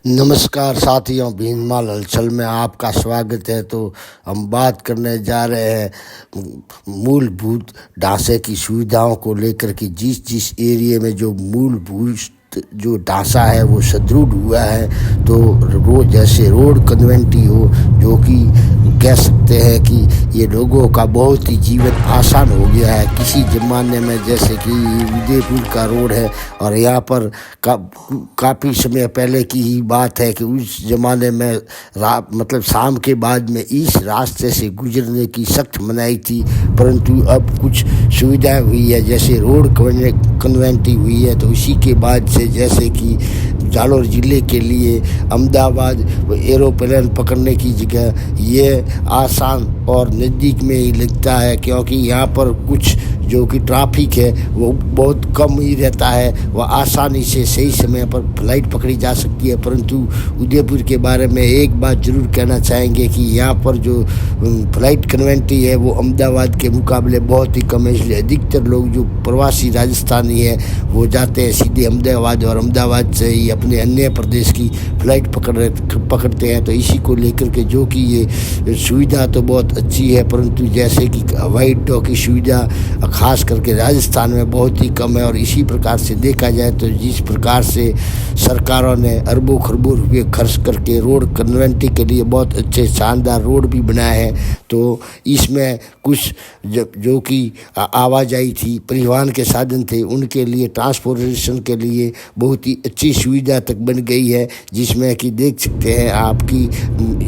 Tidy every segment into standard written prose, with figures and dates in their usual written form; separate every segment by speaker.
Speaker 1: नमस्कार साथियों, भीनमाल हलचल में आपका स्वागत है। तो हम बात करने जा रहे हैं मूलभूत ढांचे की सुविधाओं को लेकर कि जिस जिस एरिया में जो मूलभूत जो ढांचा है वो सुदृढ़ हुआ है, तो रोड जैसे रोड कन्वेंटी हो, जो कि कह सकते हैं कि ये लोगों का बहुत ही जीवन आसान हो गया है। किसी ज़माने में जैसे कि उदयपुर का रोड है और यहाँ पर काफ़ी समय पहले की ही बात है कि उस ज़माने में मतलब शाम के बाद में इस रास्ते से गुजरने की सख्त मनाही थी, परंतु अब कुछ सुविधाएं हुई है, जैसे रोड कन्वेंटी हुई है। तो इसी के बाद से जैसे कि जालौर ज़िले के लिए अहमदाबाद एरोप्लेन पकड़ने की जगह ये आसान और नज़दीक में ही लगता है, क्योंकि यहाँ पर कुछ जो कि ट्रैफिक है वो बहुत कम ही रहता है। वह आसानी से सही समय पर फ्लाइट पकड़ी जा सकती है। परंतु उदयपुर के बारे में एक बात ज़रूर कहना चाहेंगे कि यहाँ पर जो फ्लाइट कन्वेंटी है वो अहमदाबाद के मुकाबले बहुत ही कम है, इसलिए अधिकतर लोग जो प्रवासी राजस्थानी है वो जाते हैं सीधे अहमदाबाद और अहमदाबाद से ही अपने अन्य प्रदेश की फ़्लाइट पकड़ते हैं। तो इसी को लेकर के जो कि ये सुविधा तो बहुत अच्छी है, परंतु जैसे कि हवाई अड्डों की सुविधा खास करके राजस्थान में बहुत ही कम है। और इसी प्रकार से देखा जाए तो जिस प्रकार से सरकारों ने अरबों खरबों रुपये खर्च करके रोड कन्वेंटी के लिए बहुत अच्छे शानदार रोड भी बनाए हैं, तो इसमें कुछ जो कि आवाजाही थी, परिवहन के साधन थे, उनके लिए ट्रांसपोर्टेशन के लिए बहुत ही अच्छी सुविधा तक बन गई है, जिसमें कि देख सकते हैं आपकी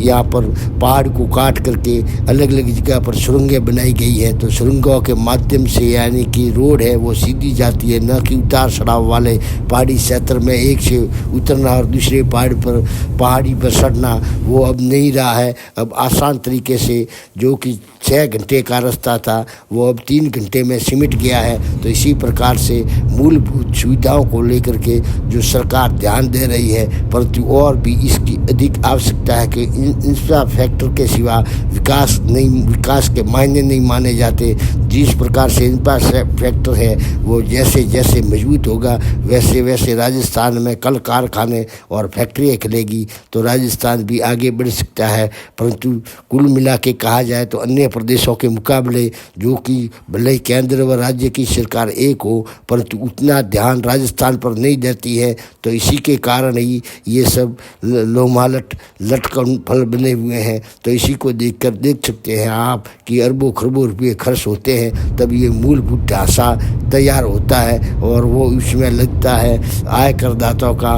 Speaker 1: यहाँ पर पहाड़ को काट करके अलग अलग जगह पर सुरंगें बनाई गई है। तो सुरंगों के माध्यम से यानी कि रोड है वो सीधी जाती है, न कि उतार चढ़ाव वाले पहाड़ी क्षेत्र में एक से उतरना और दूसरे पहाड़ी पर चढ़ना वो अब नहीं रहा है। अब आसान तरीके से जो कि 6 घंटे का रास्ता था वो अब 3 घंटे में सिमट गया है। तो इसी प्रकार से मूलभूत सुविधाओं को लेकर के जो सरकार ध्यान दे रही है, परंतु और भी इसकी अधिक आवश्यकता है कि इंफ्रास्ट्रक्चर के सिवा विकास के मायने नहीं माने जाते। जिस प्रकार से इंफ्रास्ट्रक्चर है वो जैसे जैसे मजबूत होगा वैसे वैसे राजस्थान में कल कारखाने और फैक्ट्रियाँ खुलेगी, तो राजस्थान भी आगे बढ़ सकता है। परंतु कुल मिला के कहा जाए तो अन्य प्रदेशों के मुकाबले जो कि भले ही केंद्र व राज्य की सरकार एक हो, परंतु उतना ध्यान राजस्थान पर नहीं देती है। तो इसी के कारण ही ये सब लोमालट लटकन फल बने हुए हैं। तो इसी को देखकर देख सकते हैं आप कि अरबों खरबों रुपये खर्च होते हैं तब ये मूलभूत ढांचा तैयार होता है और वो उसमें लगता है आय करदाताओं का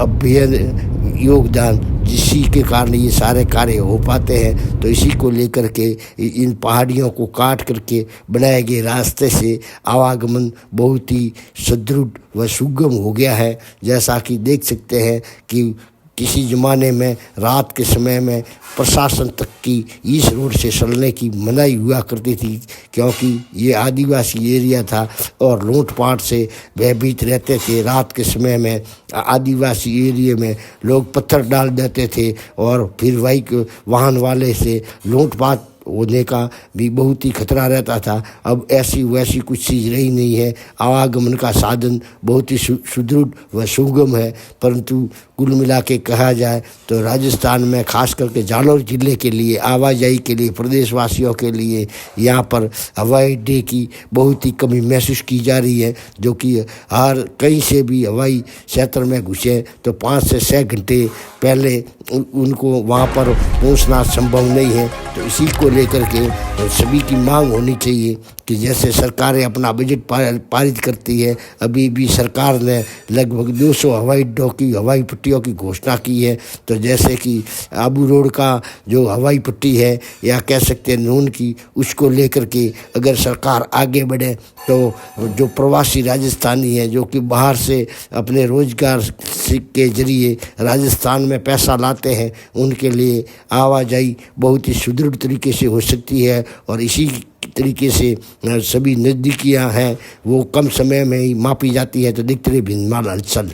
Speaker 1: अभिन्न योगदान, जिसी के कारण ये सारे कार्य हो पाते हैं। तो इसी को लेकर के इन पहाड़ियों को काट करके बनाए गए रास्ते से आवागमन बहुत ही सुदृढ़ व सुगम हो गया है। जैसा कि देख सकते हैं कि किसी ज़माने में रात के समय में प्रशासन तक की इस रोड से चलने की मनाही हुआ करती थी, क्योंकि ये आदिवासी एरिया था और लूटपाट से भयभीत रहते थे। रात के समय में आदिवासी एरिया में लोग पत्थर डाल देते थे और फिर वाहन वाले से लूटपाट होने का भी बहुत ही खतरा रहता था। अब ऐसी वैसी कुछ चीज़ रही नहीं है, आवागमन का साधन बहुत ही सुदृढ़ व सुगम है। परंतु कुल मिला के कहा जाए तो राजस्थान में खास करके जालौर ज़िले के लिए आवाजाही के लिए प्रदेशवासियों के लिए यहाँ पर हवाई अड्डे की बहुत ही कमी महसूस की जा रही है, जो कि हर कहीं से भी हवाई क्षेत्र में घुसे तो 5 से 6 घंटे पहले उनको वहाँ पर पहुँचना संभव नहीं है। तो इसी को लेकर के सभी की मांग होनी चाहिए कि जैसे सरकारें अपना बजट पारित करती है, अभी भी सरकार ने लगभग 200 हवाई अड्डों की हवाई पट्टियों की घोषणा की है। तो जैसे कि आबू रोड का जो हवाई पट्टी है या कह सकते हैं नून की, उसको लेकर के अगर सरकार आगे बढ़े तो जो प्रवासी राजस्थानी हैं जो कि बाहर से अपने रोजगार के जरिए राजस्थान में पैसा लाते हैं, उनके लिए आवाजाही बहुत ही सुदृढ़ तरीके से हो सकती है। और इसी तरीके से सभी नज़दीकियाँ हैं वो कम समय में ही मापी जाती है। तो देखते रहिए भीनमाल हलचल।